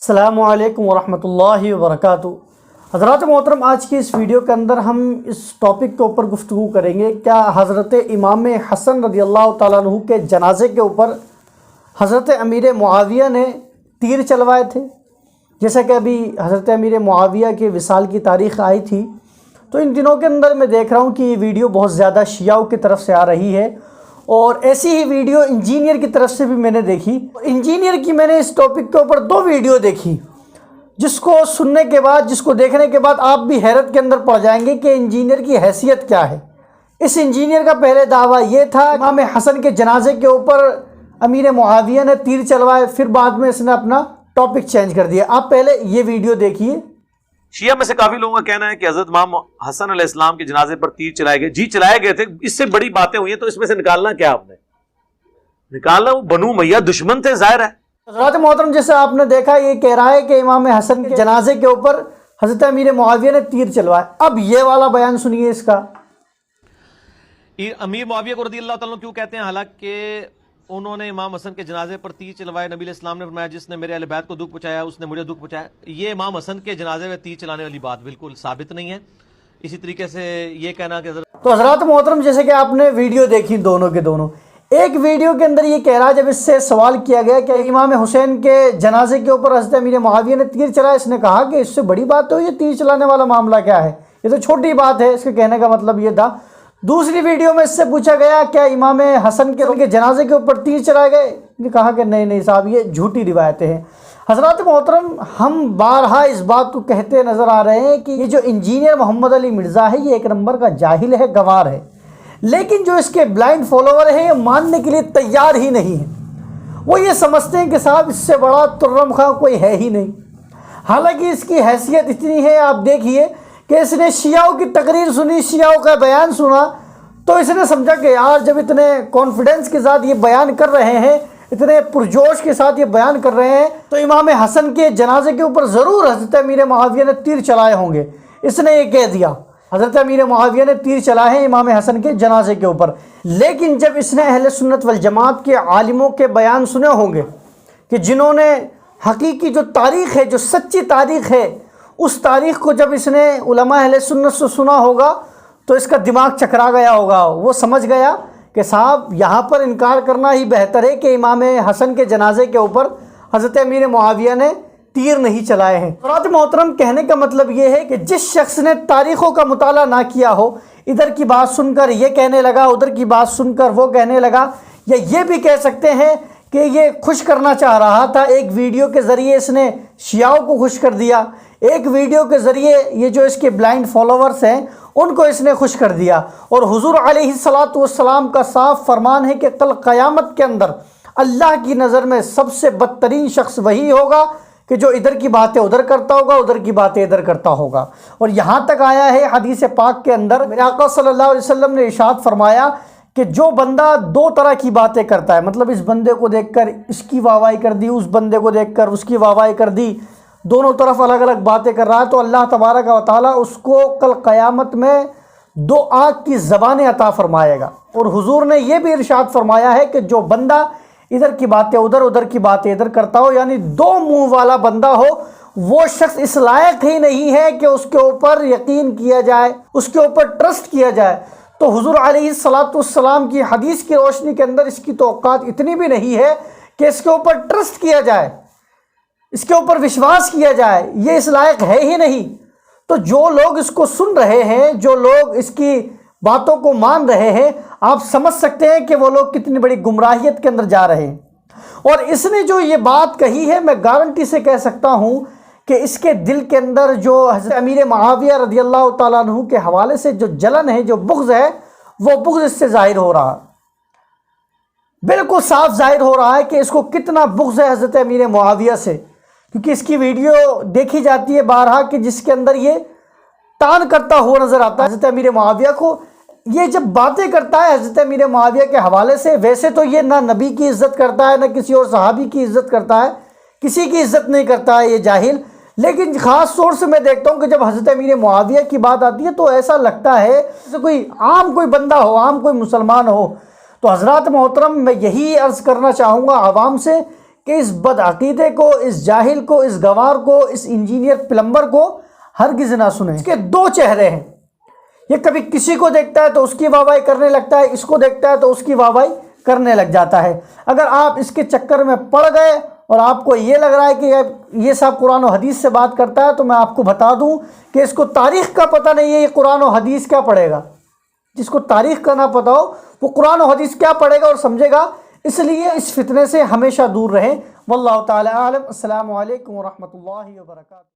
السلام علیکم ورحمۃ اللہ وبرکاتہ۔ حضرات محترم، آج کی اس ویڈیو کے اندر ہم اس ٹاپک کے اوپر گفتگو کریں گے، کیا حضرت امام حسن رضی اللہ تعالیٰ عنہ کے جنازے کے اوپر حضرت امیر معاویہ نے تیر چلوائے تھے؟ جیسا کہ ابھی حضرت امیر معاویہ کے وصال کی تاریخ آئی تھی، تو ان دنوں کے اندر میں دیکھ رہا ہوں کہ یہ ویڈیو بہت زیادہ شیعوں کی طرف سے آ رہی ہے، اور ایسی ہی ویڈیو انجینئر کی طرف سے بھی میں نے دیکھی۔ انجینئر کی میں نے اس ٹاپک کے اوپر 2 ویڈیو دیکھی، جس کو سننے کے بعد، جس کو دیکھنے کے بعد آپ بھی حیرت کے اندر پڑ جائیں گے کہ انجینئر کی حیثیت کیا ہے۔ اس انجینئر کا پہلے دعویٰ یہ تھا امام حسن کے جنازے کے اوپر امیر معاویہ نے تیر چلوائے، پھر بعد میں اس نے اپنا ٹاپک چینج کر دیا۔ آپ پہلے یہ ویڈیو دیکھیے۔ شیعہ میں سے کافی لوگوں کا کہنا ہے کہ حضرت امام حسن علیہ السلام کے جنازے پر تیر چلائے گئے۔ جی چلائے گئے تھے، اس سے بڑی باتیں ہوئی ہیں، تو اس میں سے نکالنا کیا آپ نے؟ نکالنا وہ بنو امیہ دشمن تھے، ظاہر ہے۔ حضرات محترم، جیسے آپ نے دیکھا، یہ کہہ رہا ہے کہ امام حسن کے جنازے کے اوپر حضرت امیر معاویہ نے تیر چلوائے۔ اب یہ والا بیان سنیے اس کا۔ امیر معاویہ کو رضی اللہ تعالیٰ کیوں کہتے ہیں؟ حالانکہ انہوں نے امام حسن کے جنازے پر تیر چلوائے۔ نبی علیہ السلام نے فرمایا جس نے میرے اہل بیت کو دکھ پہنچایا اس نے مجھے دکھ پہنچایا۔ یہ امام حسن کے جنازے میں تیر چلانے والی بات بالکل ثابت نہیں ہے۔ اسی طریقے سے یہ کہنا کہ تو حضرات محترم، جیسے کہ آپ نے ویڈیو دیکھی دونوں کے دونوں، ایک ویڈیو کے اندر یہ کہہ رہا ہے، جب اس سے سوال کیا گیا کہ امام حسین کے جنازے کے اوپر حضرت امیر معاویہ نے تیر چلایا، اس نے کہا کہ اس سے بڑی بات تو یہ تیر چلانے والا معاملہ کیا ہے، یہ تو چھوٹی بات ہے۔ اس کے کہنے کا مطلب یہ تھا۔ دوسری ویڈیو میں اس سے پوچھا گیا کیا امام حسن کے جنازے کے اوپر تیر چلائے گئے، نے کہا کہ نہیں صاحب، یہ جھوٹی روایتیں ہیں۔ حضرات محترم، ہم بارہا اس بات کو کہتے نظر آ رہے ہیں کہ یہ جو انجینئر محمد علی مرزا ہے، یہ ایک نمبر کا جاہل ہے، گنوار ہے، لیکن جو اس کے بلائنڈ فالوور ہیں، یہ ماننے کے لیے تیار ہی نہیں ہیں۔ وہ یہ سمجھتے ہیں کہ صاحب اس سے بڑا ترم خاں کوئی ہے ہی نہیں۔ حالانکہ اس کی حیثیت اتنی ہے، آپ دیکھیے کہ اس نے شیعوں کی تقریر سنی، شیعوں کا بیان سنا، تو اس نے سمجھا کہ یار جب اتنے کانفیڈنس کے ساتھ یہ بیان کر رہے ہیں، اتنے پرجوش کے ساتھ یہ بیان کر رہے ہیں، تو امام حسن کے جنازے کے اوپر ضرور حضرت امیر معاویہ نے تیر چلائے ہوں گے۔ اس نے یہ کہہ دیا، حضرت امیر معاویہ نے تیر چلائے ہیں امام حسن کے جنازے کے اوپر۔ لیکن جب اس نے اہل سنت والجماعت کے عالموں کے بیان سنے ہوں گے کہ جنہوں نے حقیقی جو تاریخ ہے، جو سچی تاریخ ہے، اس تاریخ کو جب اس نے علماء اہل سنت سے سنا ہوگا، تو اس کا دماغ چکرا گیا ہوگا۔ وہ سمجھ گیا کہ صاحب یہاں پر انکار کرنا ہی بہتر ہے کہ امام حسن کے جنازے کے اوپر حضرت امیر معاویہ نے تیر نہیں چلائے ہیں۔ حضرات محترم، کہنے کا مطلب یہ ہے کہ جس شخص نے تاریخوں کا مطالعہ نہ کیا ہو، ادھر کی بات سن کر یہ کہنے لگا، ادھر کی بات سن کر وہ کہنے لگا، یا یہ بھی کہہ سکتے ہیں کہ یہ خوش کرنا چاہ رہا تھا، ایک ویڈیو کے ذریعے اس نے شیعوں کو خوش کر دیا، ایک ویڈیو کے ذریعے یہ جو اس کے بلائنڈ فالوورز ہیں ان کو اس نے خوش کر دیا۔ اور حضور علیہ السلام کا صاف فرمان ہے کہ کل قیامت کے اندر اللہ کی نظر میں سب سے بدترین شخص وہی ہوگا کہ جو ادھر کی باتیں ادھر کرتا ہوگا، ادھر کی باتیں ادھر کرتا ہوگا۔ اور یہاں تک آیا ہے حدیث پاک کے اندر، میرے آقا صلی اللہ علیہ وسلم نے ارشاد فرمایا کہ جو بندہ 2 طرح کی باتیں کرتا ہے، مطلب اس بندے کو دیکھ کر اس کی واہواہی کر دی، اس بندے کو دیکھ کر اس کی واہواہی کر دی، دونوں طرف الگ الگ باتیں کر رہا ہے، تو اللہ تبارک و تعالیٰ اس کو کل قیامت میں 2 آگ کی زبانیں عطا فرمائے گا۔ اور حضور نے یہ بھی ارشاد فرمایا ہے کہ جو بندہ ادھر کی باتیں ادھر، ادھر کی باتیں ادھر کرتا ہو، یعنی 2 منہ والا بندہ ہو، وہ شخص اس لائق ہی نہیں ہے کہ اس کے اوپر یقین کیا جائے، اس کے اوپر ٹرسٹ کیا جائے۔ تو حضور علیہ السلام کی حدیث کی روشنی کے اندر اس کی توقعات اتنی بھی نہیں ہے کہ اس کے اوپر ٹرسٹ کیا جائے، اس کے اوپر وشواس کیا جائے، یہ اس لائق ہے ہی نہیں۔ تو جو لوگ اس کو سن رہے ہیں، جو لوگ اس کی باتوں کو مان رہے ہیں، آپ سمجھ سکتے ہیں کہ وہ لوگ کتنی بڑی گمراہیت کے اندر جا رہے ہیں۔ اور اس نے جو یہ بات کہی ہے، میں گارنٹی سے کہہ سکتا ہوں کہ اس کے دل کے اندر جو حضرت امیر معاویہ رضی اللہ تعالیٰ عنہ کے حوالے سے جو جلن ہے، جو بغض ہے، وہ بغض اس سے ظاہر ہو رہا، بالکل صاف ظاہر ہو رہا ہے کہ اس کو کتنا بغض ہے حضرت امیر معاویہ سے، کیونکہ اس کی ویڈیو دیکھی جاتی ہے بارہا کہ جس کے اندر یہ تان کرتا ہوا نظر آتا ہے حضرت امیر معاویہ کو۔ یہ جب باتیں کرتا ہے حضرت امیر معاویہ کے حوالے سے، ویسے تو یہ نہ نبی کی عزت کرتا ہے، نہ کسی اور صحابی کی عزت کرتا ہے، کسی کی عزت نہیں کرتا ہے یہ جاہل، لیکن خاص طور سے میں دیکھتا ہوں کہ جب حضرت امیر معاویہ کی بات آتی ہے تو ایسا لگتا ہے جیسے کوئی بندہ ہو، عام کوئی مسلمان ہو۔ تو حضرات محترم، میں یہی عرض کرنا چاہوں گا عوام سے کہ اس بد عقیدے کو، اس جاہل کو، اس گوار کو، اس انجینئر پلمبر کو ہرگز نہ سنیں۔ اس کے دو چہرے ہیں، یہ کبھی کسی کو دیکھتا ہے تو اس کی واہ واہی کرنے لگتا ہے، اس کو دیکھتا ہے تو اس کی واہ واہی کرنے لگ جاتا ہے۔ اگر آپ اس کے چکر میں پڑ گئے اور آپ کو یہ لگ رہا ہے کہ یہ صاحب قرآن و حدیث سے بات کرتا ہے، تو میں آپ کو بتا دوں کہ اس کو تاریخ کا پتہ نہیں ہے، یہ قرآن و حدیث کیا پڑھے گا۔ جس کو تاریخ کا نہ پتہ ہو وہ قرآن و حدیث کیا پڑھے گا اور سمجھے گا۔ اس لیے اس فتنے سے ہمیشہ دور رہیں۔ واللہ تعالی عالم۔ السلام علیکم ورحمۃ اللہ وبرکاتہ۔